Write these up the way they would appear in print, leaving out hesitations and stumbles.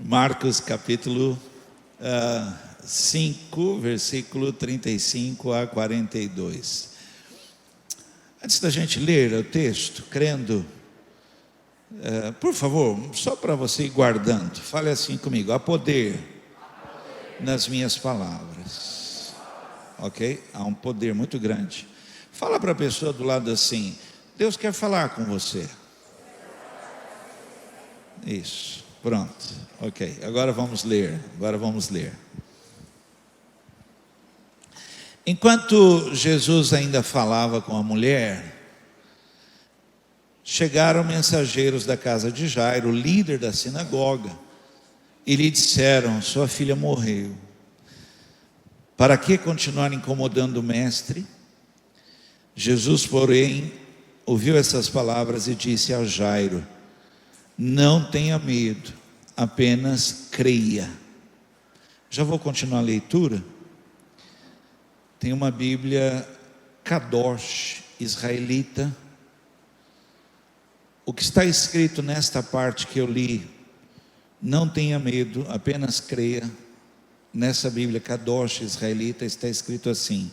Marcos capítulo 5, versículo 35 a 42. Antes da gente ler o texto, crendo, por favor, só para você ir guardando, fale assim comigo: há poder nas minhas palavras. Ok? Há um poder muito grande. Fala para a pessoa do lado assim: Deus quer falar com você. Isso, pronto, ok, agora vamos ler. Enquanto Jesus ainda falava com a mulher, chegaram mensageiros da casa de Jairo, o líder da sinagoga, e lhe disseram: sua filha morreu. Para que continuar incomodando o mestre? Jesus, porém, ouviu essas palavras e disse a Jairo: não tenha medo, apenas creia. Já vou continuar a leitura. Tem uma Bíblia Kadosh, israelita. O que está escrito nesta parte que eu li, não tenha medo, apenas creia, nessa Bíblia Kadosh, israelita, está escrito assim: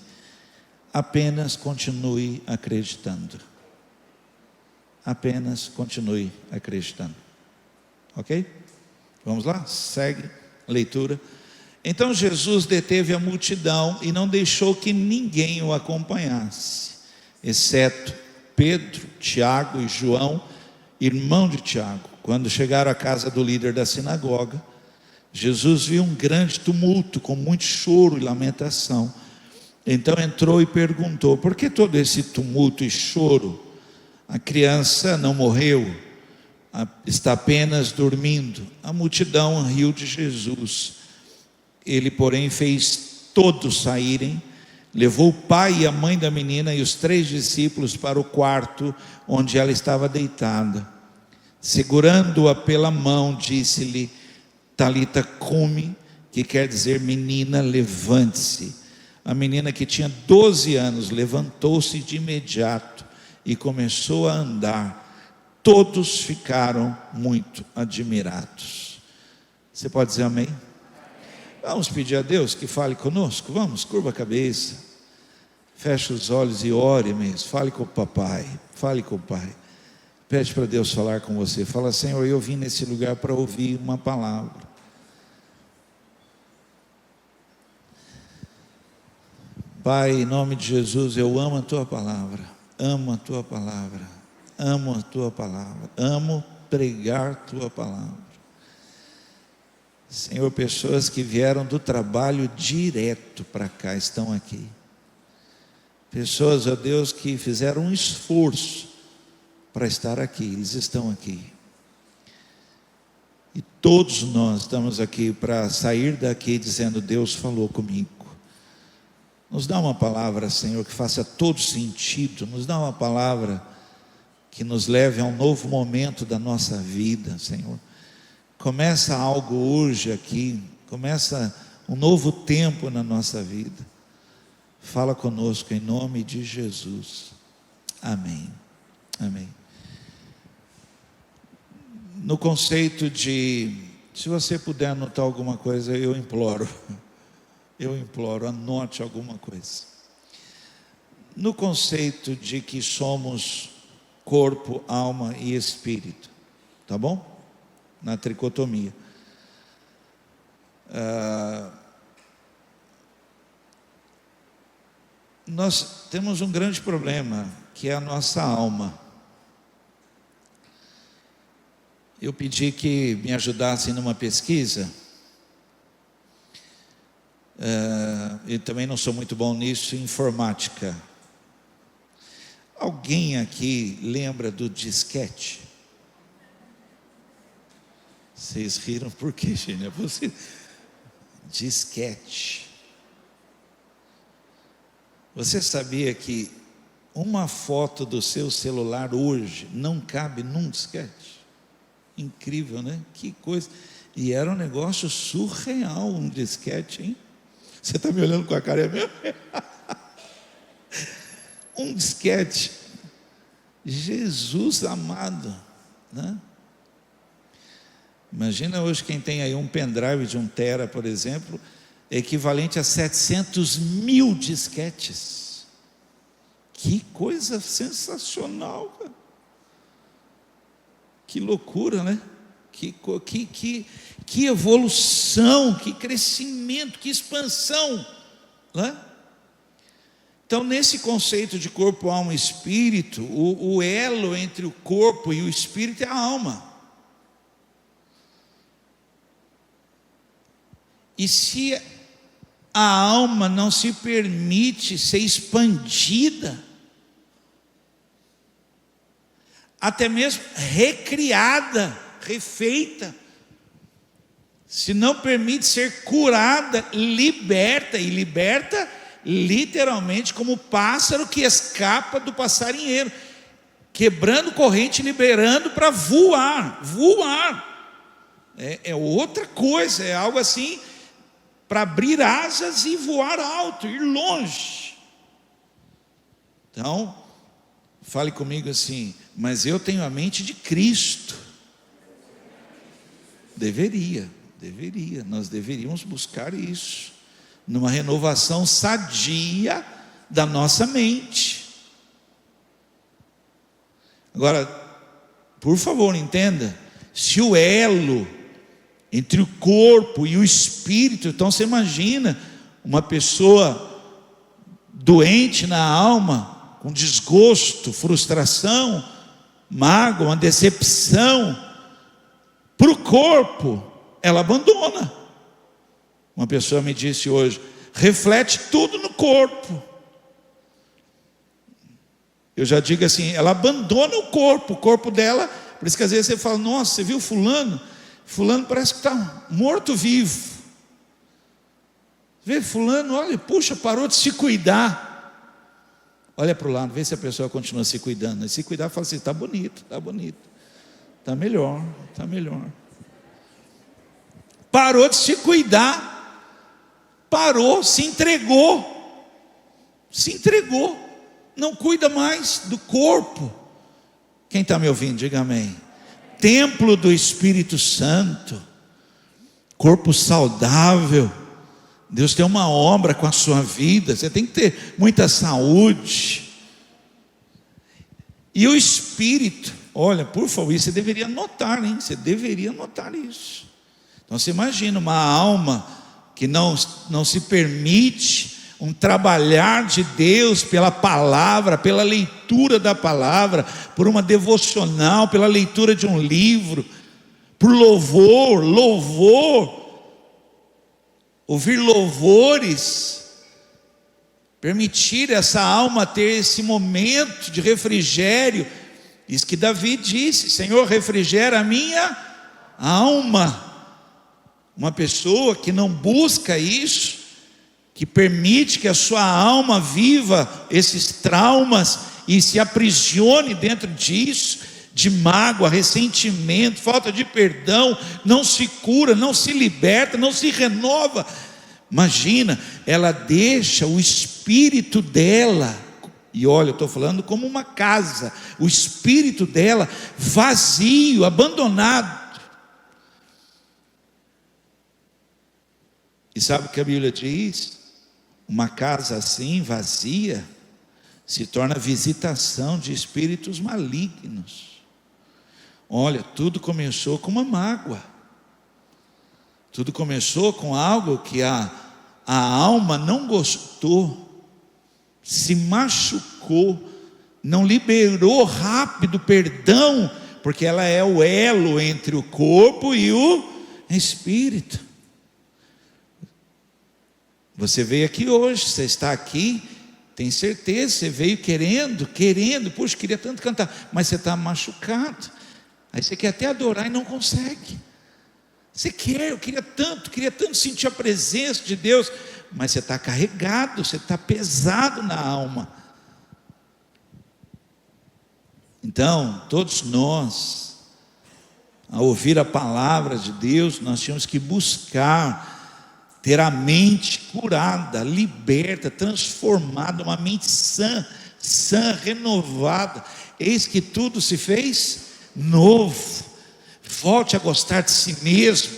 apenas continue acreditando. Apenas continue acreditando. Ok? Vamos lá? Segue a leitura. Então Jesus deteve a multidão e não deixou que ninguém o acompanhasse, exceto Pedro, Tiago e João, irmão de Tiago. Quando chegaram à casa do líder da sinagoga, Jesus viu um grande tumulto, com muito choro e lamentação. Então entrou e perguntou: por que todo esse tumulto e choro? A criança não morreu, está apenas dormindo. A multidão riu de Jesus. Ele, porém, fez todos saírem, levou o pai e a mãe da menina e os 3 discípulos para o quarto onde ela estava deitada. Segurando-a pela mão, disse-lhe: Talita cumi, que quer dizer: menina, levante-se. A menina, que tinha 12 anos, levantou-se de imediato e começou a andar. Todos ficaram muito admirados. Você pode dizer amém? Vamos pedir a Deus que fale conosco. Vamos, curva a cabeça, feche os olhos e ore mesmo. Fale com o papai, fale com o pai. Pede para Deus falar com você. Fala: Senhor, eu vim nesse lugar para ouvir uma palavra. Pai, em nome de Jesus, eu amo a tua palavra. Amo a tua palavra. Amo a tua palavra. Amo pregar a tua palavra. Senhor, pessoas que vieram do trabalho direto para cá estão aqui. Pessoas, ó Deus, que fizeram um esforço para estar aqui, eles estão aqui. E todos nós estamos aqui para sair daqui dizendo: Deus falou comigo. Nos dá uma palavra, Senhor, que faça todo sentido. Nos dá uma palavra que nos leve a um novo momento da nossa vida, Senhor. Começa algo hoje aqui, começa um novo tempo na nossa vida. Fala conosco em nome de Jesus. Amém. Amém. No conceito de, se você puder anotar alguma coisa, eu imploro, anote alguma coisa. No conceito de que somos corpo, alma e espírito, tá bom? Na tricotomia. Nós temos um grande problema, que é a nossa alma. Eu pedi que me ajudassem numa pesquisa. Eu também não sou muito bom nisso, em informática. Alguém aqui lembra do disquete? Vocês riram por quê, gente? Você... disquete. Você sabia que uma foto do seu celular hoje não cabe num disquete? Incrível, né? Que coisa. E era um negócio surreal, um disquete, hein? Você está me olhando com a cara, é mesmo? Um disquete. Jesus amado, né? Imagina hoje quem tem aí um pendrive de 1 tera, por exemplo, equivalente a 700 mil disquetes. Que coisa sensacional, cara. Que loucura, né? Que evolução, que crescimento, que expansão, né? Então, nesse conceito de corpo, alma e espírito, o elo entre o corpo e o espírito é a alma. E se a alma não se permite ser expandida, até mesmo recriada, refeita, se não permite ser curada, liberta, e liberta literalmente como o pássaro que escapa do passarinheiro, quebrando corrente, liberando para voar. É outra coisa, é algo assim, para abrir asas e voar alto, ir longe. Então, fale comigo assim: mas eu tenho a mente de Cristo. Nós deveríamos buscar isso, numa renovação sadia da nossa mente. Agora, por favor, entenda, se o elo entre o corpo e o espírito, então você imagina uma pessoa doente na alma, com desgosto, frustração, mágoa, uma decepção, para o corpo, ela abandona. Uma pessoa me disse hoje: reflete tudo no corpo. Eu já digo assim, ela abandona o corpo dela. Por isso que às vezes você fala: nossa, você viu fulano? Fulano parece que está morto-vivo. Vê fulano, olha, puxa, parou de se cuidar. Olha para o lado, vê se a pessoa continua se cuidando. E se cuidar, fala assim: está bonito, está melhor. Parou de se cuidar, se entregou, não cuida mais do corpo. Quem está me ouvindo, diga amém. Templo do Espírito Santo, corpo saudável. Deus tem uma obra com a sua vida, você tem que ter muita saúde. E o Espírito, olha, por favor, isso você deveria anotar, hein? Você deveria anotar isso. Então você imagina uma alma que não se permite um trabalhar de Deus pela palavra, pela leitura da palavra, por uma devocional, pela leitura de um livro, por louvor, ouvir louvores, permitir essa alma ter esse momento de refrigério. Isso que Davi disse: Senhor, refrigera a minha alma. Uma pessoa que não busca isso, que permite que a sua alma viva esses traumas e se aprisione dentro disso, de mágoa, ressentimento, falta de perdão, não se cura, não se liberta, não se renova. Imagina, ela deixa o espírito dela, e olha, eu estou falando como uma casa, o espírito dela vazio, abandonado. E sabe o que a Bíblia diz? Uma casa assim, vazia, se torna visitação de espíritos malignos. Olha, tudo começou com uma mágoa. Tudo começou com algo que a alma não gostou, se machucou, não liberou rápido perdão, porque ela é o elo entre o corpo e o espírito. Você veio aqui hoje, você está aqui, tem certeza, você veio querendo, puxa, queria tanto cantar, mas você está machucado. Aí você quer até adorar e não consegue. Eu queria tanto sentir a presença de Deus, mas você está carregado, você está pesado na alma. Então, todos nós, ao ouvir a palavra de Deus, nós tínhamos que buscar ter a mente curada, liberta, transformada, uma mente sã, renovada. Eis que tudo se fez novo. Volte a gostar de si mesmo,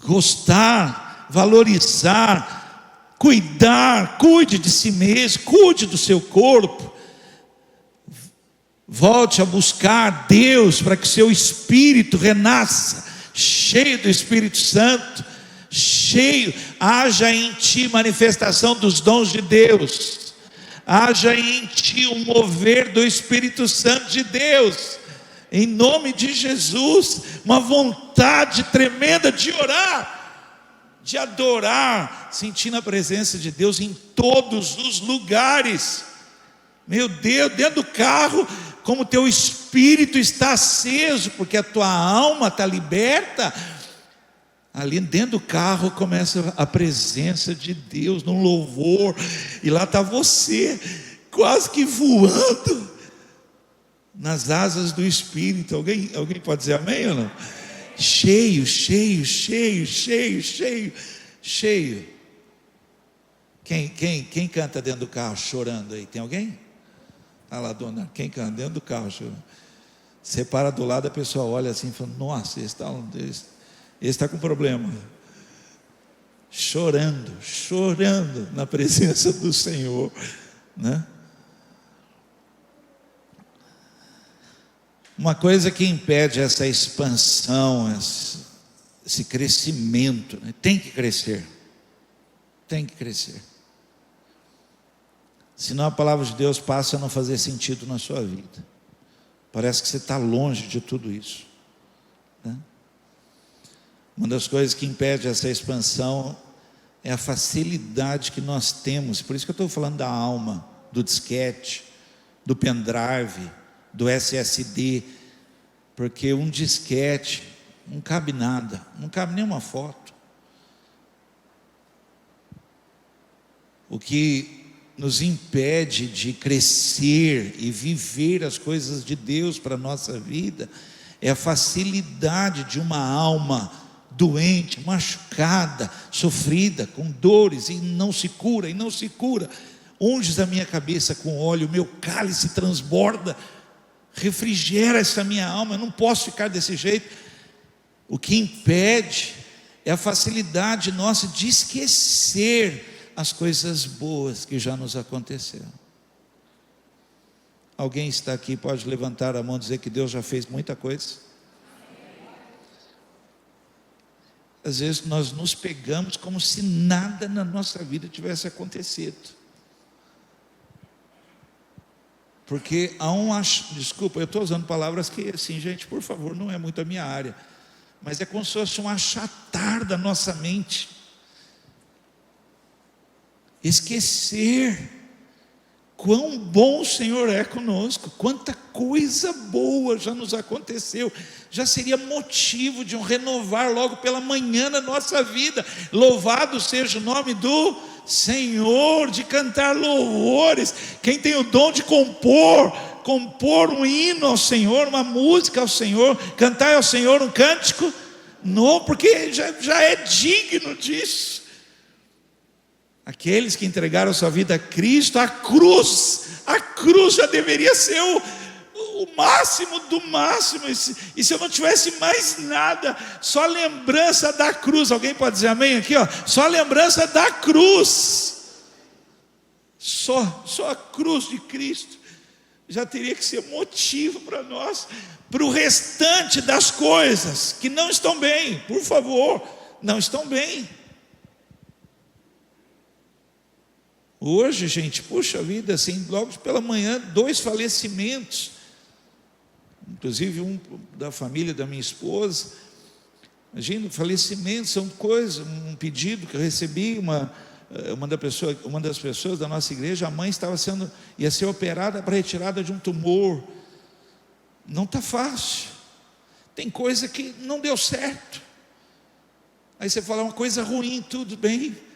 gostar, valorizar, cuidar, cuide de si mesmo, cuide do seu corpo. Volte a buscar Deus para que seu espírito renasça, cheio do Espírito Santo, haja em ti manifestação dos dons de Deus, haja em ti um mover do Espírito Santo de Deus, em nome de Jesus, uma vontade tremenda de orar, de adorar, sentindo a presença de Deus em todos os lugares. Meu Deus, dentro do carro, como teu espírito está aceso, porque a tua alma está liberta, ali dentro do carro começa a presença de Deus, num louvor, e lá está você, quase que voando, nas asas do Espírito. Alguém pode dizer amém ou não? Cheio. Quem canta dentro do carro chorando aí? Tem alguém? Ah lá, dona, quem canta dentro do carro chorando? Você para do lado, a pessoa olha assim e fala: nossa, esse está com problema. Chorando na presença do Senhor, né? Uma coisa que impede essa expansão, esse crescimento, né? Tem que crescer. Senão a palavra de Deus passa a não fazer sentido na sua vida. Parece que você está longe de tudo isso, né? Uma das coisas que impede essa expansão é a facilidade que nós temos. Por isso que eu estou falando da alma, do disquete, do pendrive, do SSD, porque um disquete não cabe nada, não cabe nenhuma foto. O que nos impede de crescer e viver as coisas de Deus para a nossa vida é a facilidade de uma alma doente, machucada, sofrida, com dores, e não se cura. Unges a minha cabeça com óleo, o meu cálice transborda, refrigera essa minha alma, eu não posso ficar desse jeito. O que impede é a facilidade nossa de esquecer as coisas boas que já nos aconteceram. Alguém está aqui, pode levantar a mão e dizer que Deus já fez muita coisa? Às vezes nós nos pegamos como se nada na nossa vida tivesse acontecido, porque desculpa, eu estou usando palavras que assim, gente, por favor, não é muito a minha área, mas é como se fosse um achatar da nossa mente, esquecer quão bom o Senhor é conosco, quanta coisa boa já nos aconteceu. Já seria motivo de um renovar logo pela manhã na nossa vida. Louvado seja o nome do Senhor, de cantar louvores. Quem tem o dom de compor um hino ao Senhor, uma música ao Senhor, cantar ao Senhor um cântico, não, porque já é digno disso. Aqueles que entregaram sua vida a Cristo, a cruz já deveria ser o máximo do máximo. E se eu não tivesse mais nada, só a lembrança da cruz, alguém pode dizer amém aqui, ó? Só a lembrança da cruz, só a cruz de Cristo já teria que ser motivo para nós, para o restante das coisas que não estão bem, por favor, não estão bem. Hoje, gente, puxa vida, assim, logo pela manhã, 2 falecimentos, inclusive um da família da minha esposa. Imagina, falecimentos são coisas, um pedido que eu recebi, uma das pessoas da nossa igreja, a mãe ia ser operada para retirada de um tumor. Não está fácil, tem coisa que não deu certo. Aí você fala uma coisa ruim, tudo bem,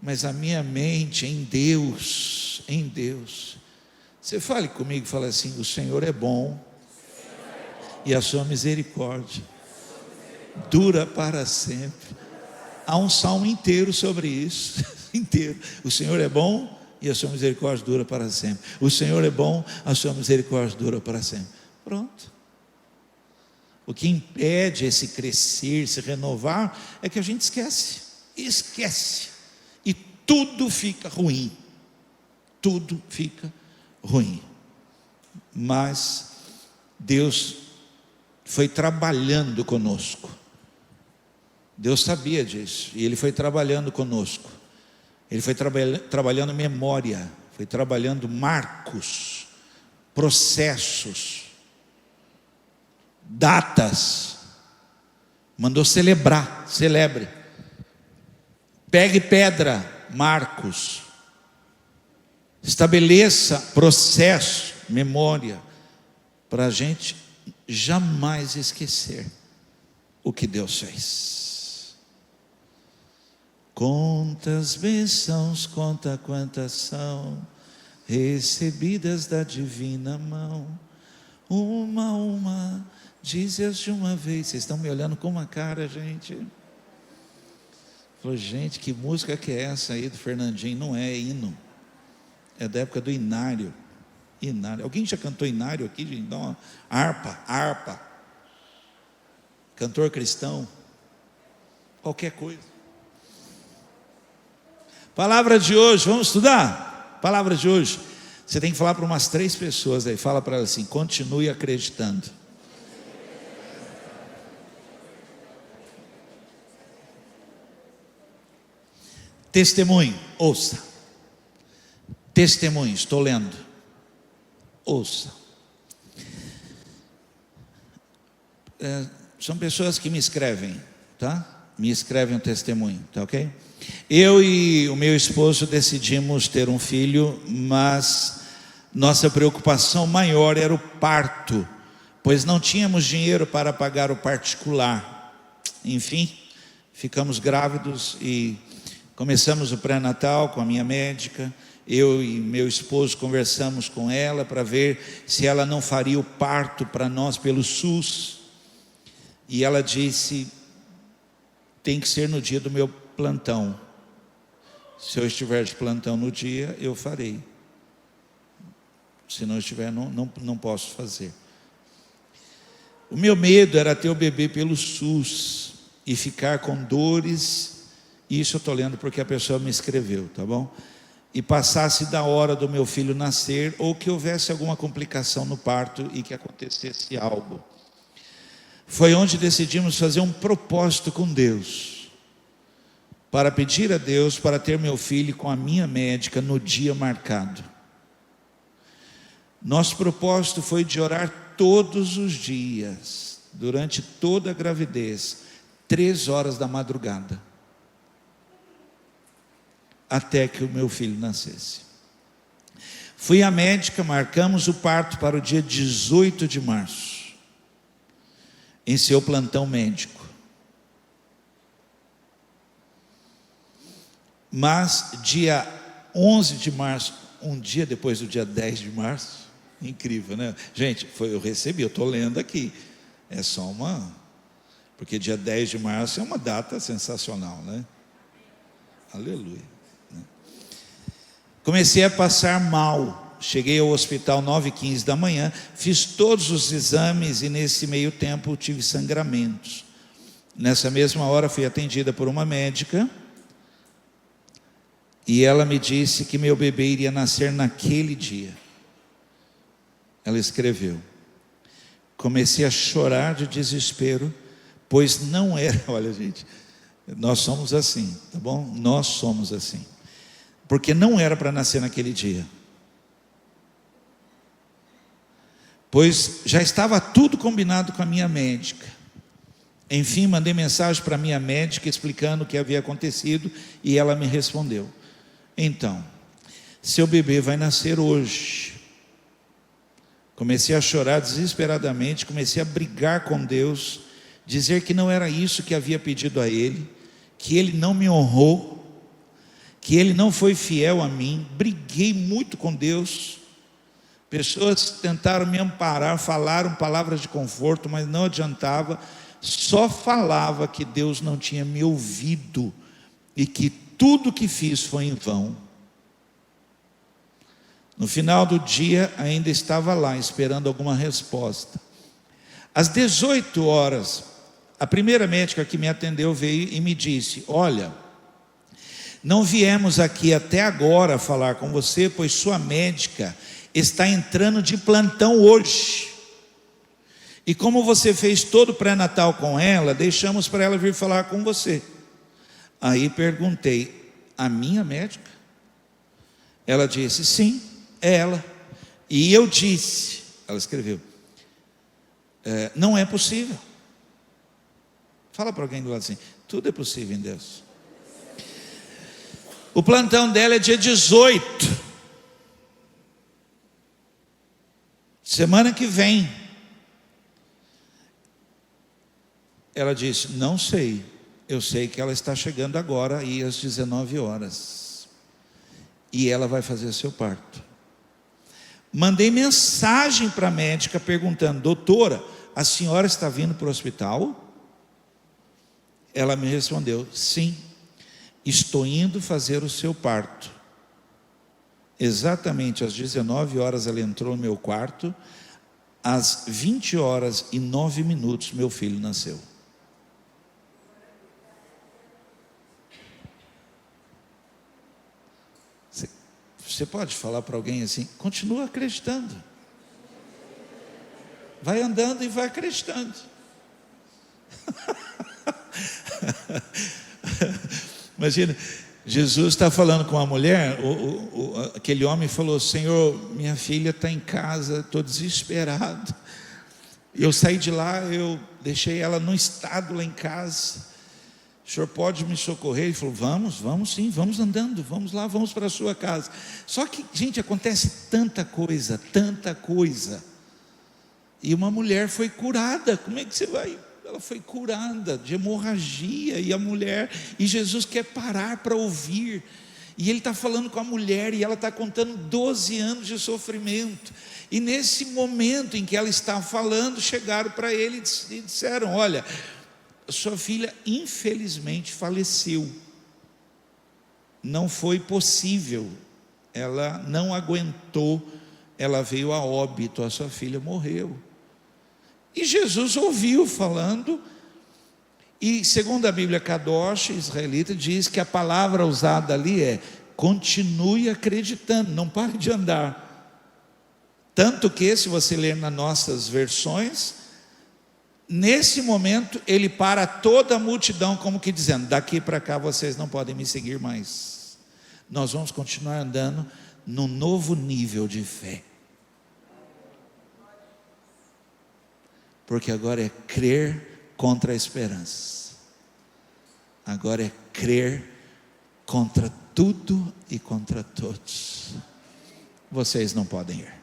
mas a minha mente em Deus, você fale comigo, fala assim: o Senhor é bom, e a sua misericórdia dura para sempre. Há um salmo inteiro sobre isso, inteiro. O Senhor é bom e a sua misericórdia dura para sempre. O Senhor é bom, a sua misericórdia dura para sempre. Pronto. O que impede esse crescer, se renovar, é que a gente esquece, e tudo fica ruim, mas Deus foi trabalhando conosco, Deus sabia disso, e Ele foi trabalhando conosco, Ele foi trabalhando memória, foi trabalhando marcos, processos, datas, mandou celebre, pegue pedra, marcos, estabeleça processo, memória, para a gente jamais esquecer o que Deus fez. Contas bênçãos, conta quantas são recebidas da divina mão, uma, dize-as de uma vez. Vocês estão me olhando com uma cara, gente. Falou, gente, que música que é essa aí do Fernandinho? Não é hino, é da época do Inário. Alguém já cantou Inário aqui, gente? Dá uma harpa, cantor cristão, qualquer coisa. Palavra de hoje, vamos estudar? Palavra de hoje, você tem que falar para umas 3 pessoas aí, fala para elas assim: continue acreditando. Testemunho, ouça. Testemunho, estou lendo. Ouça. São pessoas que me escrevem, tá? Me escrevem um testemunho, tá ok? Eu e o meu esposo decidimos ter um filho, mas nossa preocupação maior era o parto, pois não tínhamos dinheiro para pagar o particular. Enfim, ficamos grávidos e começamos o pré-natal com a minha médica. Eu e meu esposo conversamos com ela para ver se ela não faria o parto para nós pelo SUS. E ela disse: tem que ser no dia do meu plantão. Se eu estiver de plantão no dia, eu farei. Se não estiver, não posso fazer. O meu medo era ter o bebê pelo SUS e ficar com dores. Isso eu estou lendo porque a pessoa me escreveu, tá bom? E passasse da hora do meu filho nascer, ou que houvesse alguma complicação no parto e que acontecesse algo. Foi onde decidimos fazer um propósito com Deus, para pedir a Deus para ter meu filho com a minha médica no dia marcado. Nosso propósito foi de orar todos os dias, durante toda a gravidez, 3 horas da madrugada, até que o meu filho nascesse. Fui à médica, marcamos o parto para o dia 18 de março, em seu plantão médico. Mas dia 11 de março, um dia depois do dia 10 de março, incrível, né? Gente, eu recebi, eu estou lendo aqui, é só porque dia 10 de março é uma data sensacional, né? Aleluia. Comecei a passar mal, cheguei ao hospital 9h15 da manhã, fiz todos os exames e nesse meio tempo tive sangramentos. Nessa mesma hora fui atendida por uma médica e ela me disse que meu bebê iria nascer naquele dia. Ela escreveu: comecei a chorar de desespero, pois não era, olha gente, nós somos assim, tá bom? Nós somos assim. Porque não era para nascer naquele dia, pois já estava tudo combinado com a minha médica. Enfim, mandei mensagem para a minha médica explicando o que havia acontecido e ela me respondeu: então, seu bebê vai nascer hoje. Comecei a chorar desesperadamente, comecei a brigar com Deus, dizer que não era isso que havia pedido a Ele, que Ele não me honrou, que Ele não foi fiel a mim. Briguei muito com Deus. Pessoas tentaram me amparar, falaram palavras de conforto, mas não adiantava. Só falava que Deus não tinha me ouvido e que tudo que fiz foi em vão. No final do dia ainda estava lá esperando alguma resposta. Às 18 horas, a primeira médica que me atendeu veio e me disse: olha, não viemos aqui até agora falar com você, pois sua médica está entrando de plantão hoje. E como você fez todo o pré-natal com ela, deixamos para ela vir falar com você. Aí perguntei: a minha médica? Ela disse: sim, é ela. E eu disse, ela escreveu: não é possível. Fala para alguém do lado assim: tudo é possível em Deus. O plantão dela é dia 18, semana que vem. Ela disse: não sei, eu sei que ela está chegando agora aí às 19 horas, e ela vai fazer seu parto. Mandei mensagem para a médica perguntando: doutora, a senhora está vindo para o hospital? Ela me respondeu: sim, estou indo fazer o seu parto. Exatamente às 19 horas ela entrou no meu quarto. Às 20 horas e 9 minutos meu filho nasceu. Você pode falar para alguém assim: continua acreditando. Vai andando e vai acreditando. Imagina, Jesus está falando com a mulher, aquele homem falou: Senhor, minha filha está em casa, estou desesperado. Eu saí de lá, eu deixei ela num estado lá em casa. O senhor pode me socorrer? Ele falou: vamos sim, vamos andando, vamos lá, vamos para a sua casa. Só que, gente, acontece tanta coisa. E uma mulher foi curada. Como é que você vai? Ela foi curada de hemorragia, e Jesus quer parar para ouvir, e ele está falando com a mulher, e ela está contando 12 anos de sofrimento, e nesse momento em que ela está falando, chegaram para ele e disseram: olha, sua filha infelizmente faleceu, não foi possível, ela não aguentou, ela veio a óbito, a sua filha morreu. E Jesus ouviu falando, e segundo a Bíblia Kadosh, israelita, diz que a palavra usada ali é: continue acreditando, não pare de andar. Tanto que, se você ler nas nossas versões, nesse momento ele para toda a multidão, como que dizendo: daqui para cá vocês não podem me seguir mais, nós vamos continuar andando num novo nível de fé. Porque agora é crer contra a esperança. Agora é crer contra tudo e contra todos. Vocês não podem ir.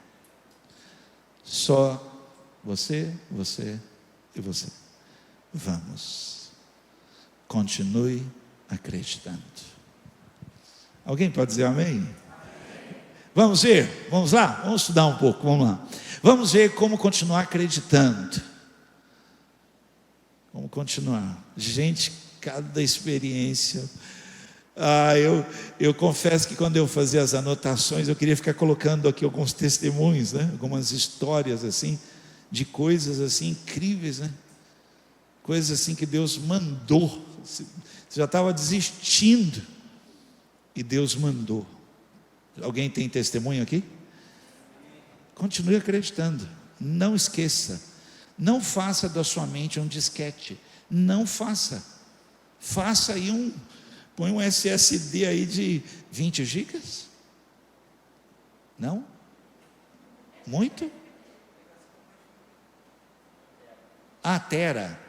Só você e você. Vamos. Continue acreditando. Alguém pode dizer amém? Vamos ver, vamos lá, vamos estudar um pouco, vamos lá. Vamos ver como continuar acreditando. Vamos continuar. Gente, cada experiência. Eu confesso que quando eu fazia as anotações, eu queria ficar colocando aqui alguns testemunhos, né? Algumas histórias assim, de coisas assim incríveis, né? Coisas assim que Deus mandou. Você já estava desistindo e Deus mandou. Alguém tem testemunho aqui? Continue acreditando. Não esqueça. Não faça da sua mente um disquete. Não faça. Faça aí põe um SSD aí de 20 gigas. Não? Muito? Tera.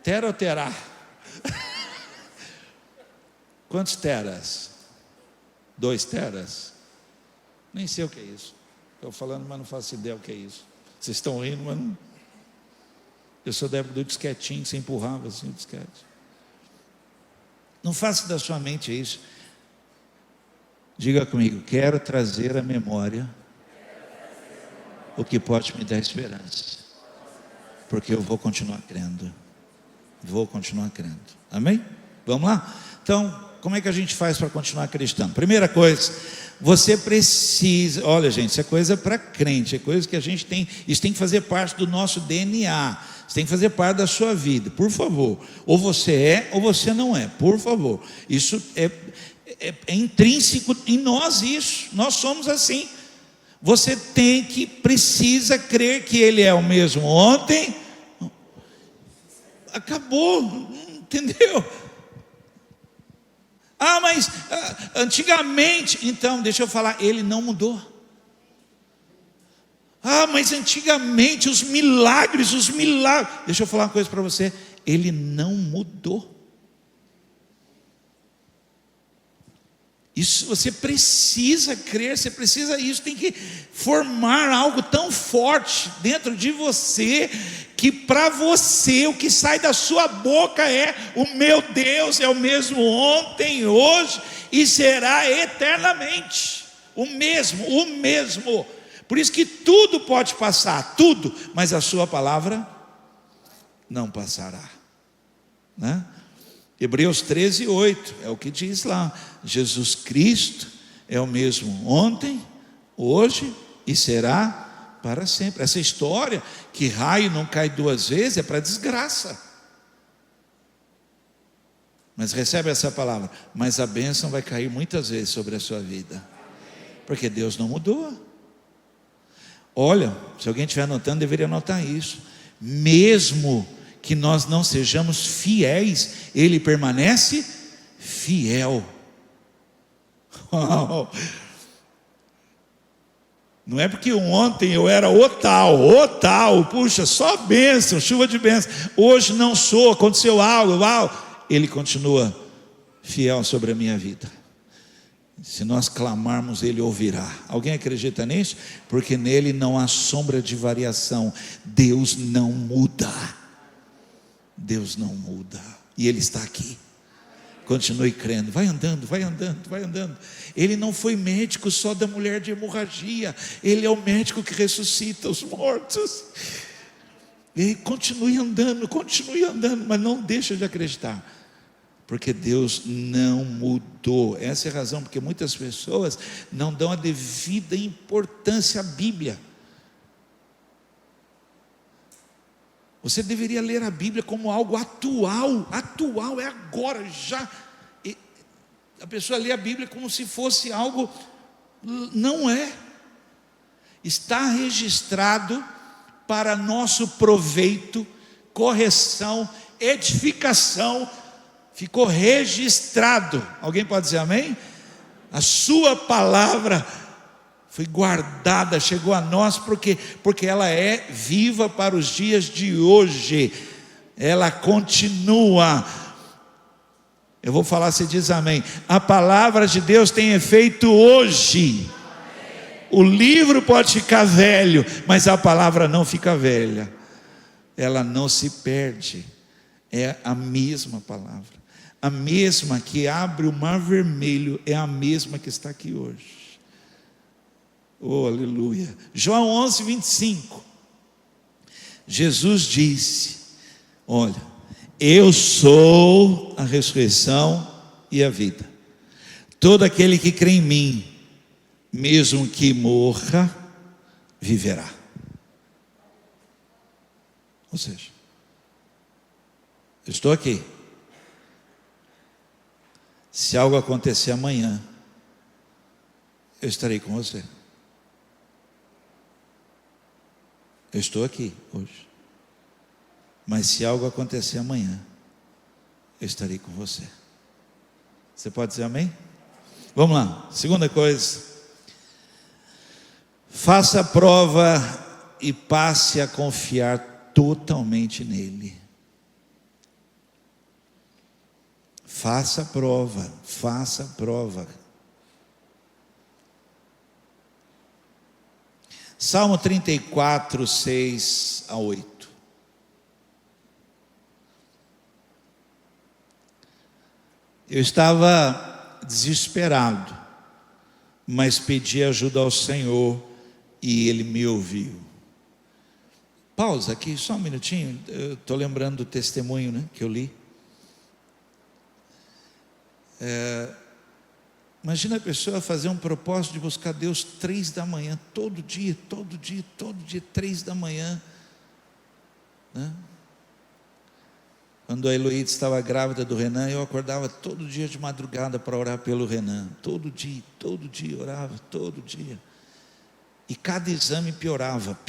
Tera ou terá? Quantos teras? 2 teras? Nem sei o que é isso. Estou falando, mas não faço ideia o que é isso. Vocês estão rindo, mas não. Eu sou da época do disquetinho, que você empurrava assim o disquete. Não faça da sua mente isso. Diga comigo: quero trazer à memória o que pode me dar esperança, porque eu vou continuar crendo. Amém? Vamos lá? Então, como é que a gente faz para continuar acreditando? Primeira coisa, Você precisa, olha gente, isso é coisa para crente, é coisa que a gente tem, isso tem que fazer parte do nosso DNA, isso tem que fazer parte da sua vida, por favor. Ou você é, ou você não é, por favor. Isso é intrínseco em nós, isso, nós somos assim. Você precisa crer que Ele é o mesmo ontem, acabou, entendeu? Mas antigamente, então, deixa eu falar, Ele não mudou. Mas antigamente os milagres, deixa eu falar uma coisa para você, Ele não mudou. Isso você precisa crer, isso tem que formar algo tão forte dentro de você, que para você o que sai da sua boca é: o meu Deus é o mesmo ontem, hoje e será eternamente, o mesmo. Por isso que tudo pode passar, tudo, mas a sua palavra não passará, né? Hebreus 13:8 é o que diz lá: Jesus Cristo é o mesmo ontem, hoje e será para sempre. Essa história que raio não cai duas vezes é para desgraça. Mas recebe essa palavra: mas a bênção vai cair muitas vezes sobre a sua vida, porque Deus não mudou. Olha, se alguém estiver anotando, deveria anotar isso. Mesmo que nós não sejamos fiéis, Ele permanece fiel. Uau. Não é porque ontem eu era o tal, puxa, só bênção, chuva de bênção. Hoje não sou, aconteceu algo, uau. Ele continua fiel sobre a minha vida. Se nós clamarmos, Ele ouvirá. Alguém acredita nisso? Porque nele não há sombra de variação. Deus não muda. Deus não muda, e Ele está aqui. Continue crendo, vai andando. Ele não foi médico só da mulher de hemorragia, Ele é o médico que ressuscita os mortos. E continue andando, mas não deixa de acreditar, porque Deus não mudou. Essa é a razão porque muitas pessoas não dão a devida importância à Bíblia. Você deveria ler a Bíblia como algo atual, é agora, já. E a pessoa lê a Bíblia como se fosse algo, não é. Está registrado para nosso proveito, correção, edificação, ficou registrado. Alguém pode dizer amém? A sua palavra foi guardada, chegou a nós, porque ela é viva para os dias de hoje, ela continua. Eu vou falar, você diz amém. A palavra de Deus tem efeito hoje. O livro pode ficar velho, mas a palavra não fica velha, ela não se perde, é a mesma palavra, a mesma que abre o mar vermelho, é a mesma que está aqui hoje. Oh, aleluia. João 11:25. Jesus disse: olha, eu sou a ressurreição e a vida. Todo aquele que crê em mim, mesmo que morra, viverá. Ou seja, eu estou aqui. Se algo acontecer amanhã, eu estarei com você. Eu estou aqui hoje, mas se algo acontecer amanhã, eu estarei com você. Você pode dizer amém? Vamos lá, segunda coisa: faça a prova e passe a confiar totalmente nele. Faça a prova. Salmo 34, 6 a 8. Eu estava desesperado, mas pedi ajuda ao Senhor e Ele me ouviu. Pausa aqui, só um minutinho. Eu estou lembrando do testemunho, né, que eu li. Imagina a pessoa fazer um propósito de buscar Deus 3 da manhã, todo dia, 3 da manhã, né? Quando a Heloísa estava grávida do Renan, eu acordava todo dia de madrugada para orar pelo Renan, todo dia orava, todo dia, e cada exame piorava,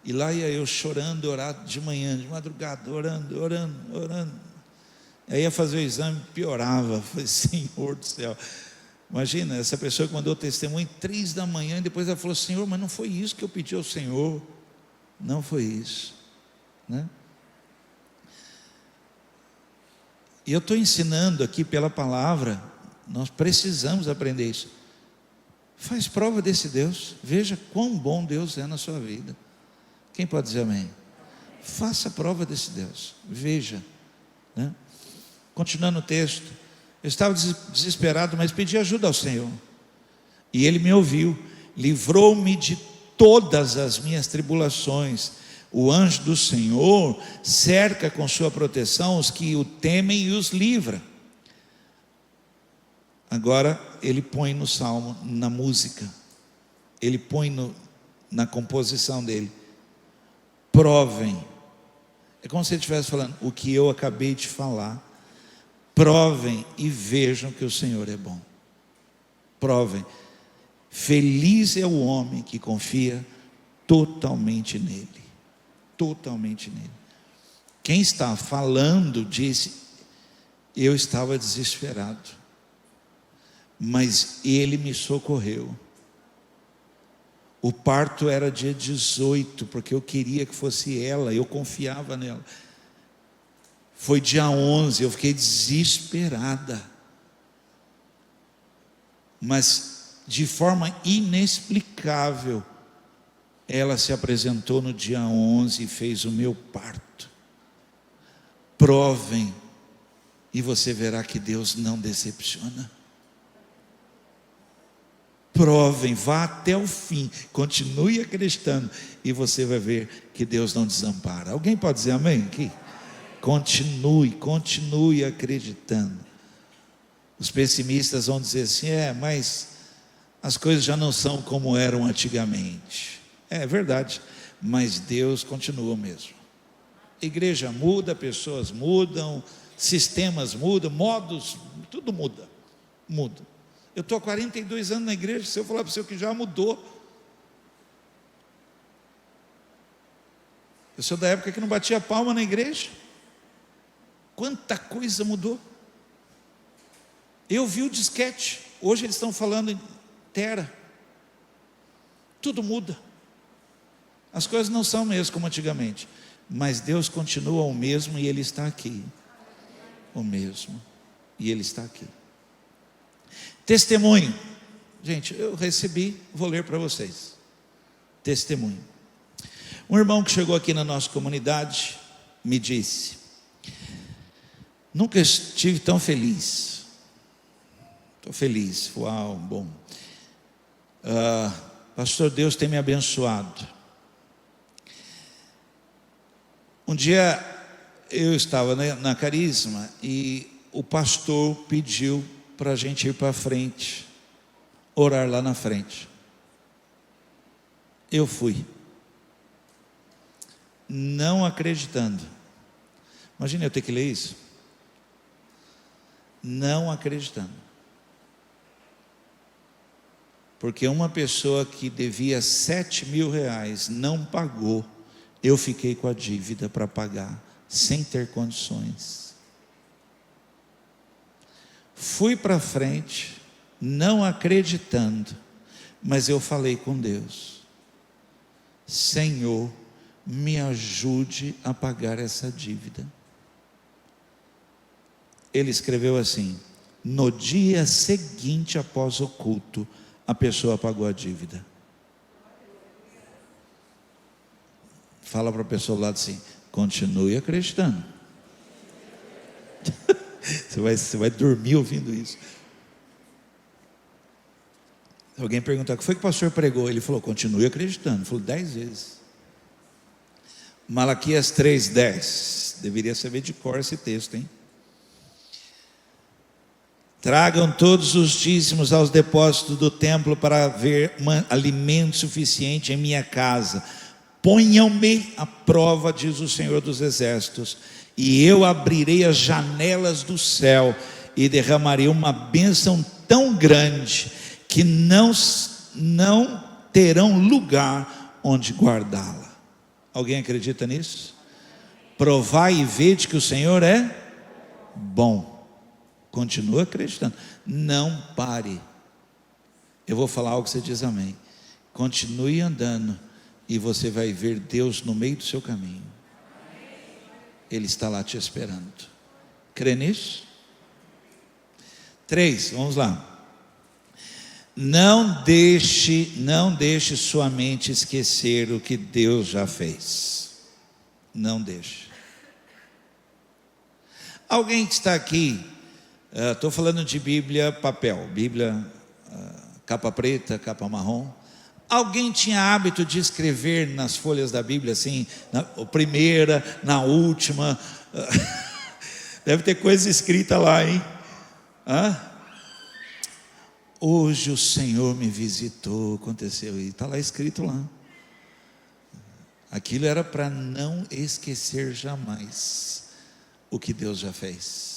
e lá ia eu chorando, orar de manhã, de madrugada, orando, aí ia fazer o exame, piorava. Falei, Senhor do céu, imagina, essa pessoa que mandou testemunho 3 da manhã, e depois ela falou, Senhor, mas não foi isso que eu pedi ao Senhor, não foi isso, né? E eu estou ensinando aqui pela palavra, nós precisamos aprender isso. Faz prova desse Deus, veja quão bom Deus é na sua vida. Quem pode dizer amém? Faça prova desse Deus, veja, né? Continuando o texto, eu estava desesperado, mas pedi ajuda ao Senhor, e Ele me ouviu, livrou-me de todas as minhas tribulações. O anjo do Senhor cerca com sua proteção os que o temem e os livra. Agora ele põe no salmo, na música, ele põe na composição dele, provem, é como se ele estivesse falando o que eu acabei de falar, provem e vejam que o Senhor é bom. Provem, feliz é o homem que confia totalmente nele. Totalmente nele. Quem está falando disse, eu estava desesperado, mas Ele me socorreu. O parto era dia 18, porque eu queria que fosse ela, eu confiava nela. Foi dia 11, eu fiquei desesperada, mas de forma inexplicável, ela se apresentou no dia 11 e fez o meu parto. Provem, e você verá que Deus não decepciona. Provem, vá até o fim, continue acreditando, e você vai ver que Deus não desampara. Alguém pode dizer amém aqui? Continue acreditando. Os pessimistas vão dizer assim, mas as coisas já não são como eram antigamente. É verdade, mas Deus continua o mesmo. A igreja muda, pessoas mudam, sistemas mudam, modos, tudo muda. Eu estou há 42 anos na igreja, se eu falar para você que já mudou. Eu sou da época que não batia palma na igreja. Quanta coisa mudou. Eu vi o disquete, hoje eles estão falando em tera. Tudo muda. As coisas não são mesmo como antigamente, mas Deus continua o mesmo e Ele está aqui. O mesmo, e Ele está aqui. Testemunho. Gente, eu recebi, vou ler para vocês. Testemunho. Um irmão que chegou aqui na nossa comunidade me disse: nunca estive tão feliz. Estou feliz, uau, bom. Pastor, Deus tem me abençoado. Um dia eu estava na Carisma e o pastor pediu para a gente ir para frente, orar lá na frente. Eu fui, não acreditando. Imagina eu ter que ler isso. Não acreditando. Porque uma pessoa que devia 7 mil reais não pagou. Eu fiquei com a dívida para pagar, sem ter condições. Fui para frente, não acreditando, mas eu falei com Deus: Senhor, me ajude a pagar essa dívida. Ele escreveu assim: no dia seguinte após o culto, a pessoa pagou a dívida. Fala para a pessoa do lado assim: continue acreditando. Você vai dormir ouvindo isso. Se alguém perguntar: o que foi que o pastor pregou? Ele falou: continue acreditando. Ele falou 10 vezes. Malaquias 3:10. Deveria saber de cor esse texto, hein? Tragam todos os dízimos aos depósitos do templo para haver alimento suficiente em minha casa. Ponham-me à prova, diz o Senhor dos Exércitos, e eu abrirei as janelas do céu e derramarei uma bênção tão grande que não terão lugar onde guardá-la. Alguém acredita nisso? Provai e vede que o Senhor é bom. Continua acreditando, não pare. Eu vou falar algo que você diz amém. Continue andando e você vai ver Deus no meio do seu caminho. Ele está lá te esperando. Crê nisso? 3, vamos lá. Não deixe sua mente esquecer o que Deus já fez. Não deixe. Alguém que está aqui, estou falando de Bíblia papel, Bíblia capa preta, capa marrom. Alguém tinha hábito de escrever nas folhas da Bíblia assim, na primeira, na última? Deve ter coisa escrita lá, hein? Hoje o Senhor me visitou, aconteceu, e está lá escrito lá. Aquilo era para não esquecer jamais o que Deus já fez.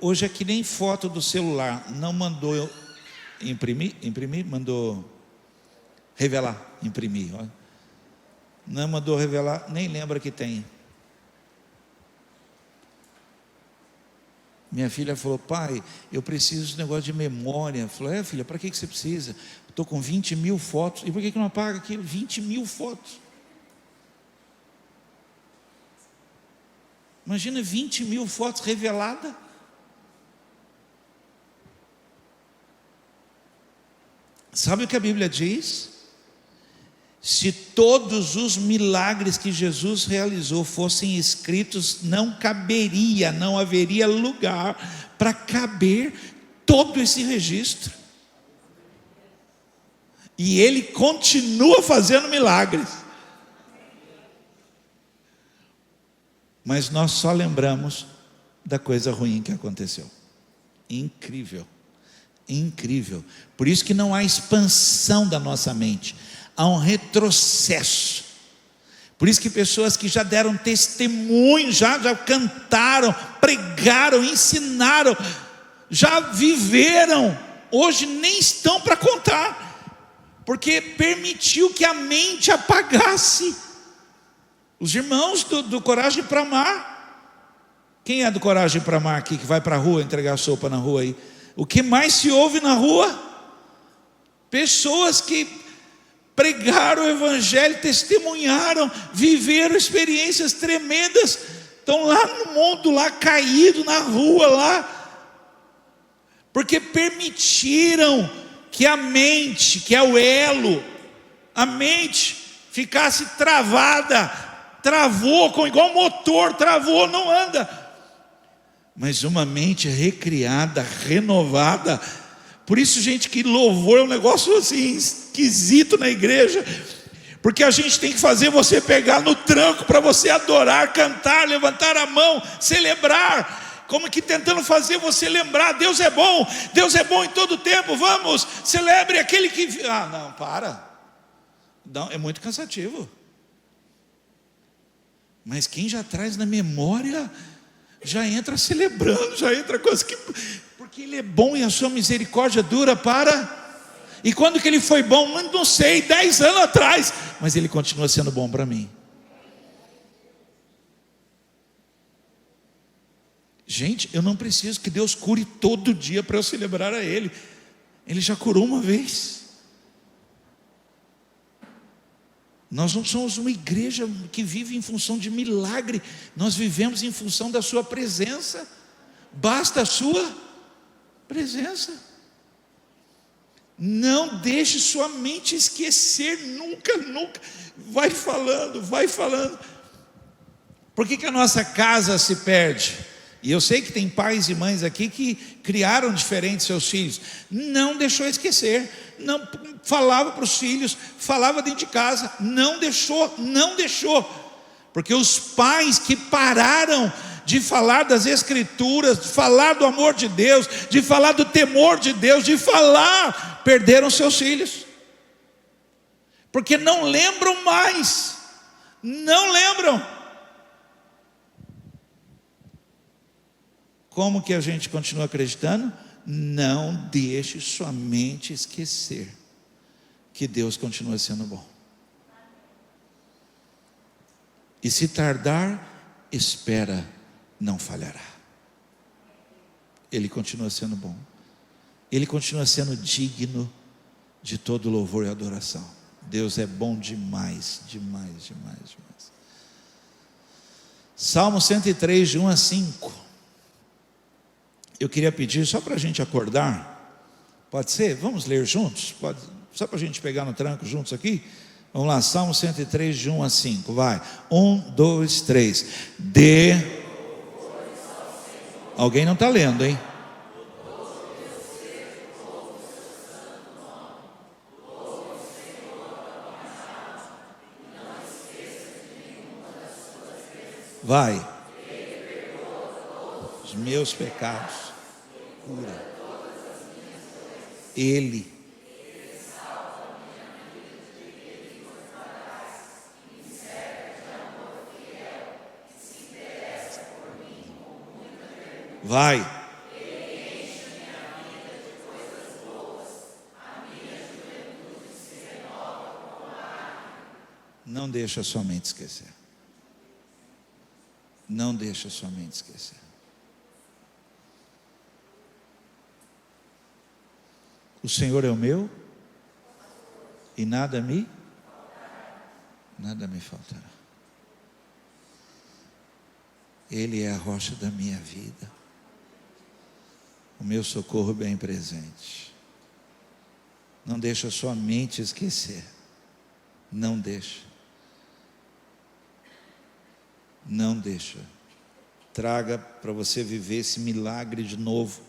Hoje é que nem foto do celular, não mandou imprimir, mandou revelar, imprimir, olha. Não mandou revelar, nem lembra que tem. Minha filha falou: pai, eu preciso de um negócio de memória. Falou: filha, para que você precisa? Estou com 20 mil fotos. E por que não apaga aquilo? 20 mil fotos. Imagina 20 mil fotos reveladas. Sabe o que a Bíblia diz? Se todos os milagres que Jesus realizou fossem escritos, não haveria lugar para caber todo esse registro. E Ele continua fazendo milagres. Mas nós só lembramos da coisa ruim que aconteceu. Incrível. Incrível. Por isso que não há expansão da nossa mente, há um retrocesso. Por isso que pessoas que já deram testemunho, já cantaram, pregaram, ensinaram, já viveram, hoje nem estão para contar, porque permitiu que a mente apagasse. Os irmãos do Coragem para Amar. Quem é do Coragem para Amar aqui, que vai para a rua entregar sopa na rua aí? O que mais se ouve na rua? Pessoas que pregaram o Evangelho, testemunharam, viveram experiências tremendas, estão lá no mundo, lá caído na rua, lá, porque permitiram que a mente, que é o elo, a mente ficasse travada, travou, igual motor, travou, não anda. Mas uma mente recriada, renovada. Por isso, gente, que louvor é um negócio assim esquisito na igreja, porque a gente tem que fazer você pegar no tranco para você adorar, cantar, levantar a mão, celebrar, como que tentando fazer você lembrar: Deus é bom em todo tempo, vamos, celebre aquele que... não, para, não, é muito cansativo. Mas quem já traz na memória, já entra celebrando, já entra coisa que... Porque Ele é bom e a sua misericórdia dura para... E quando que Ele foi bom? Não sei, 10 anos atrás, mas Ele continua sendo bom para mim. Gente, eu não preciso que Deus cure todo dia para eu celebrar a Ele. Ele já curou uma vez. Nós não somos uma igreja que vive em função de milagre, nós vivemos em função da sua presença. Basta a sua presença. Não deixe sua mente esquecer, nunca. Vai falando. Por que a nossa casa se perde? E eu sei que tem pais e mães aqui que criaram diferente seus filhos. Não deixou esquecer, não falava para os filhos, falava dentro de casa, não deixou. Porque os pais que pararam de falar das Escrituras, de falar do amor de Deus, de falar do temor de Deus, de falar, perderam seus filhos. Porque não lembram mais. Não lembram. Como que a gente continua acreditando? Não deixe sua mente esquecer que Deus continua sendo bom. E se tardar, espera, não falhará. Ele continua sendo bom. Ele continua sendo digno de todo louvor e adoração. Deus é bom demais, demais, demais, demais. Salmo 103, de 1 a 5. Eu queria pedir só para a gente acordar. Pode ser? Vamos ler juntos? Pode, só para a gente pegar no tranco juntos aqui? Vamos lá, Salmo 103, de 1 a 5, vai. 1, 2, 3. Alguém não está lendo, hein? Vai. Os meus pecados. Cura. Ele. Vai. Não deixa a sua mente esquecer. Não deixa a sua mente esquecer. O Senhor é o meu e nada me faltará. Ele é a rocha da minha vida, o meu socorro bem presente. Não deixa a sua mente esquecer. Não deixa. Não deixa. Traga para você viver esse milagre de novo.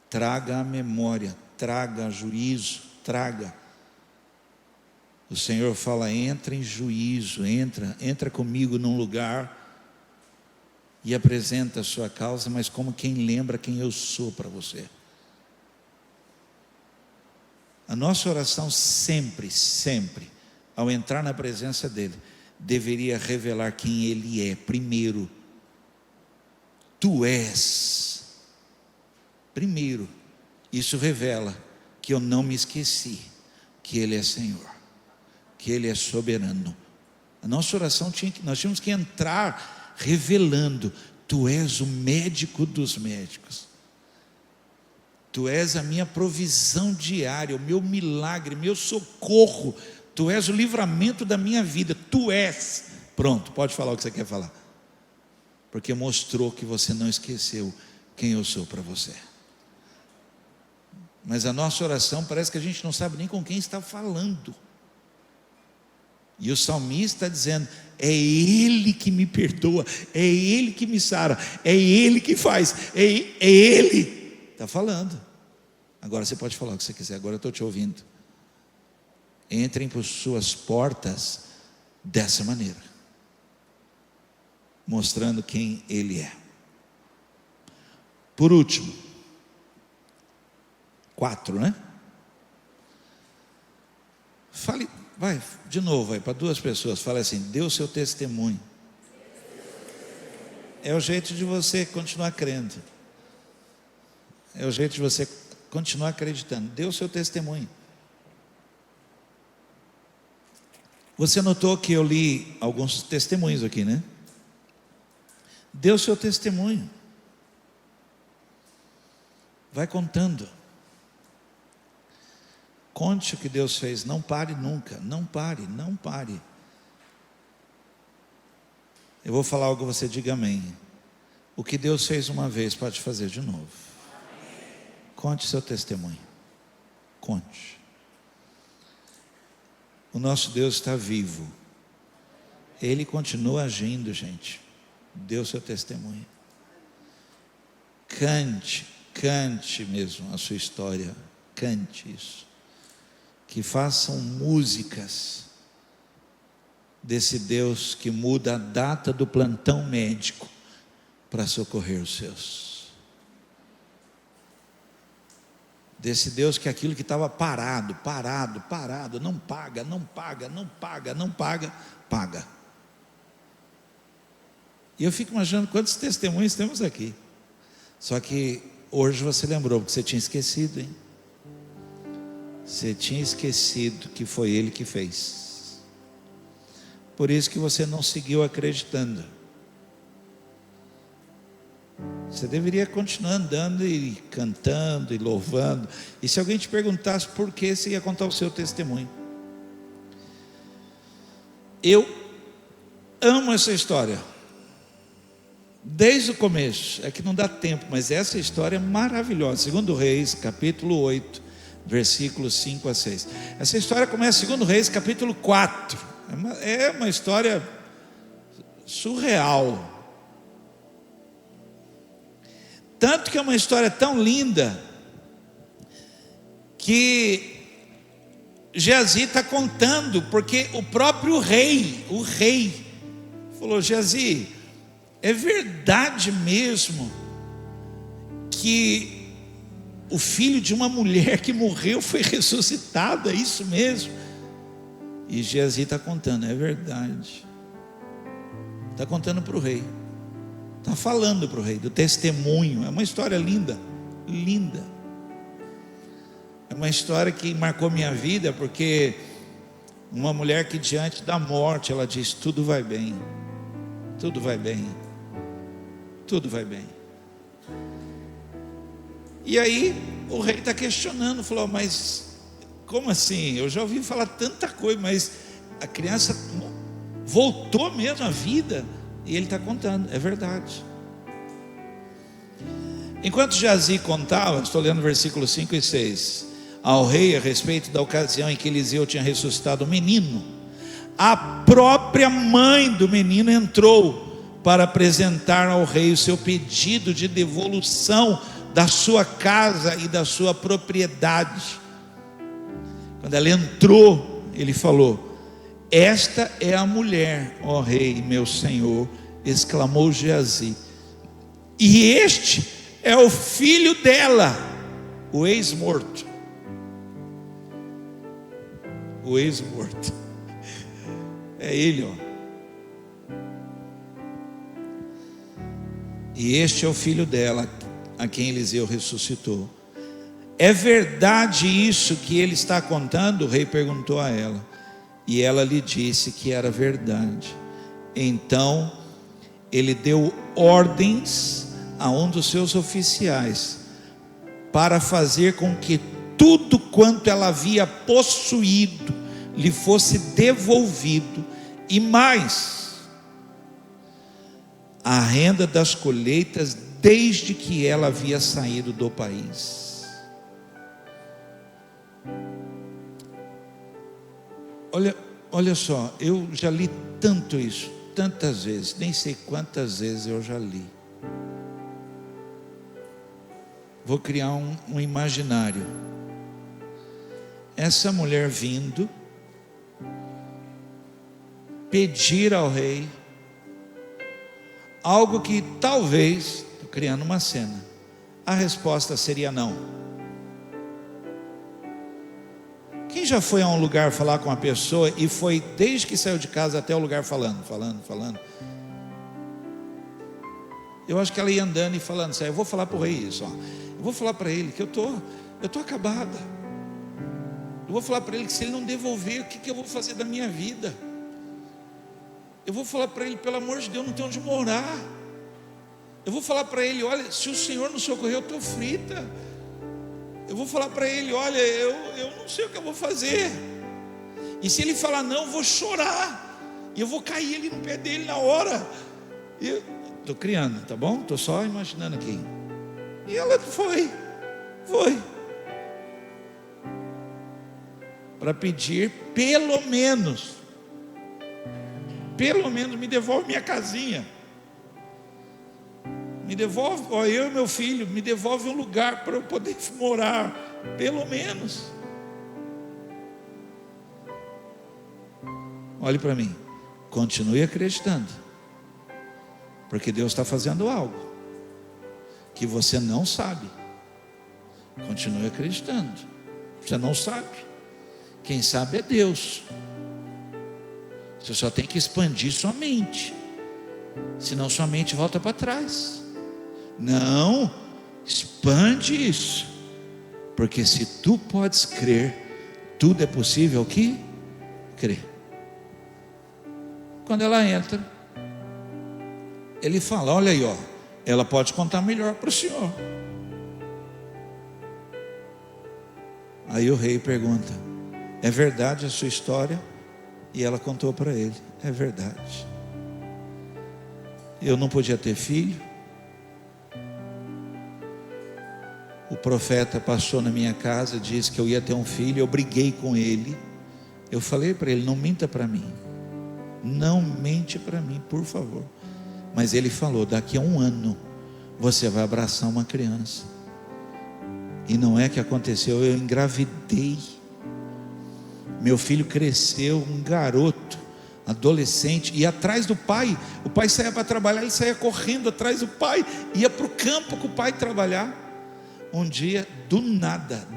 Traga a memória, traga juízo, traga. O Senhor fala: entra em juízo, entra comigo num lugar e apresenta a sua causa, mas como quem lembra quem eu sou para você. A nossa oração sempre, sempre, ao entrar na presença dEle, deveria revelar quem Ele é. Primeiro, Tu és. Primeiro, isso revela que eu não me esqueci que Ele é Senhor, que Ele é soberano. A nossa oração nós tínhamos que entrar revelando: Tu és o médico dos médicos. Tu és a minha provisão diária, o meu milagre, meu socorro. Tu és o livramento da minha vida. Tu és. Pronto, pode falar o que você quer falar. Porque mostrou que você não esqueceu quem eu sou para você. Mas a nossa oração parece que a gente não sabe nem com quem está falando. E o salmista está dizendo: é Ele que me perdoa, é Ele que me sara, é Ele que faz, é Ele. Está falando. Agora você pode falar o que você quiser, agora eu estou te ouvindo. Entrem por suas portas dessa maneira, mostrando quem Ele é. Por último, 4, né? Fale, vai, de novo, vai para 2 pessoas, fale assim: dê o seu testemunho. É o jeito de você continuar crendo. É o jeito de você continuar acreditando. Dê o seu testemunho. Você notou que eu li alguns testemunhos aqui, né? Dê o seu testemunho. Vai contando. Conte o que Deus fez. Não pare nunca. Não pare, não pare. Eu vou falar algo, você diga amém. O que Deus fez uma vez, pode fazer de novo. Conte seu testemunho. Conte. O nosso Deus está vivo. Ele continua agindo, gente. Dê o seu testemunho. Cante mesmo a sua história. Cante isso. Que façam músicas desse Deus que muda a data do plantão médico para socorrer os seus. Desse Deus que aquilo que estava parado, não paga, paga. E eu fico imaginando quantos testemunhos temos aqui. Só que hoje você lembrou, porque você tinha esquecido, hein? Você tinha esquecido que foi Ele que fez. Por isso que você não seguiu acreditando. Você deveria continuar andando e cantando e louvando. E se alguém te perguntasse por quê, você ia contar o seu testemunho. Eu amo essa história. Desde o começo, é que não dá tempo, mas essa história é maravilhosa. 2 Reis, capítulo 8, versículos 5 a 6. Essa história começa em 2 Reis, capítulo 4. É uma história surreal. Tanto que é uma história tão linda que Geazi está contando, porque o próprio rei, falou: Geazi, é verdade mesmo que o filho de uma mulher que morreu foi ressuscitado? É isso mesmo? E Geazi está contando: é verdade. Está contando para o rei, está falando para o rei do testemunho. É uma história linda, linda. É uma história que marcou minha vida, porque uma mulher que diante da morte, ela diz: tudo vai bem, tudo vai bem, tudo vai bem. E aí o rei está questionando, falou: mas como assim? Eu já ouvi falar tanta coisa, mas a criança voltou mesmo à vida? E ele está contando: é verdade. Enquanto Geazi contava, estou lendo versículos 5 e 6, ao rei a respeito da ocasião em que Eliseu tinha ressuscitado o menino, a própria mãe do menino entrou para apresentar ao rei o seu pedido de devolução da sua casa e da sua propriedade. Quando ela entrou, ele falou: esta é a mulher, ó rei, meu senhor, exclamou Geazi, e este é o filho dela, o ex-morto. O ex-morto é ele, ó. E este é o filho dela, a quem Eliseu ressuscitou. É verdade isso que ele está contando? O rei perguntou a ela, e ela lhe disse que era verdade. Então ele deu ordens a um dos seus oficiais para fazer com que tudo quanto ela havia possuído lhe fosse devolvido, e mais a renda das colheitas desde que ela havia saído do país. Olha só, eu já li tanto isso, tantas vezes, nem sei quantas vezes eu já li. Vou criar um imaginário. Essa mulher vindo pedir ao rei algo que talvez, estou criando uma cena, a resposta seria não. Quem já foi a um lugar falar com uma pessoa e foi desde que saiu de casa até o lugar falando? Eu acho que ela ia andando e falando assim: eu vou falar para o rei isso, ó. Eu vou falar para ele que eu tô acabada. Eu vou falar para ele que se ele não devolver, o que eu vou fazer da minha vida? Eu vou falar para ele: pelo amor de Deus, não tem onde morar. Eu vou falar para ele: olha, se o Senhor não socorrer, eu estou frita. Eu vou falar para ele: olha, eu não sei o que eu vou fazer. E se ele falar não, eu vou chorar. E eu vou cair ali no pé dele na hora. Estou criando, tá bom? Estou só imaginando aqui. E ela foi para pedir pelo menos me devolve minha casinha, me devolve, ó, eu e meu filho, me devolve um lugar para eu poder morar, pelo menos. Olhe para mim, Continue acreditando, porque Deus está fazendo algo que você não sabe. Continue acreditando. Você não sabe. Quem sabe é Deus. Você só tem que expandir sua mente, senão sua mente volta para trás. Não, expande isso, porque se tu podes crer, tudo é possível ao que crer. Quando ela entra, ele fala: olha aí, ó, ela pode contar melhor para o senhor. Aí o rei pergunta: é verdade a sua história? E ela contou para ele: é verdade. Eu não podia ter filho. O profeta passou na minha casa, disse que eu ia ter um filho. Eu briguei com ele. Eu falei para ele: não minta para mim. Não mente para mim, por favor. Mas ele falou: daqui a 1 ano você vai abraçar uma criança. E não é que aconteceu, eu engravidei. Meu filho cresceu, um garoto, adolescente, ia atrás do pai. O pai saía para trabalhar, ele saía correndo atrás do pai, ia para o campo com o pai trabalhar. Um dia, do nada,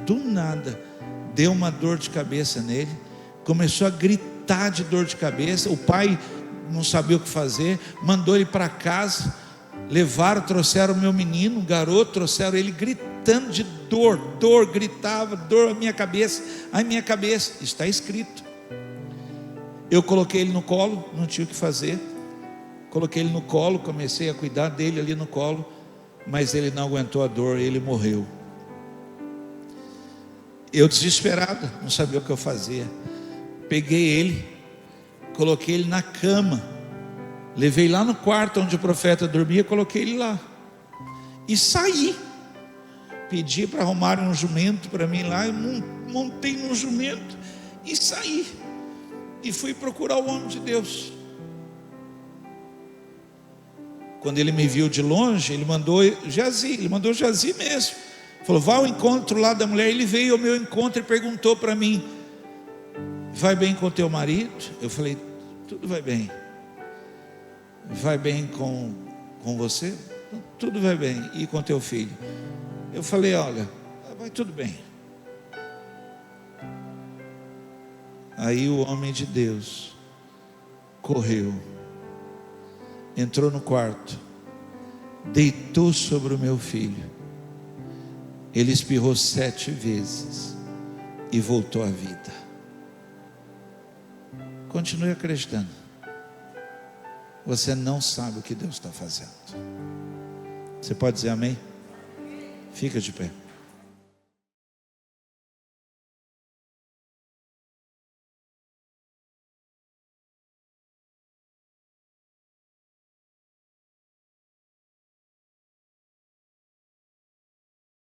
deu uma dor de cabeça nele, começou a gritar de dor de cabeça. O pai não sabia o que fazer, mandou ele para casa. Levaram, trouxeram o meu menino, um garoto, trouxeram ele gritando de dor, gritava: dor, a minha cabeça, está escrito. Eu coloquei ele no colo, não tinha o que fazer, coloquei ele no colo, comecei a cuidar dele ali no colo, mas ele não aguentou a dor, ele morreu. Eu desesperado, não sabia o que eu fazia, peguei ele, coloquei ele na cama, levei lá no quarto onde o profeta dormia, coloquei ele lá e saí. Pedi para arrumarem um jumento para mim lá, eu montei num jumento e saí, e fui procurar o homem de Deus. Quando ele me viu de longe, ele mandou Jazi mesmo, falou: vá ao encontro lá da mulher. Ele veio ao meu encontro e perguntou para mim: vai bem com teu marido? Eu falei: tudo vai bem. Vai bem com você? Tudo vai bem. E com teu filho? Eu falei: olha, vai tudo bem. Aí o homem de Deus correu, entrou no quarto, deitou sobre o meu filho. Ele espirrou 7 vezes e voltou à vida. Continue acreditando. Você não sabe o que Deus está fazendo. Você pode dizer amém? Fica de pé.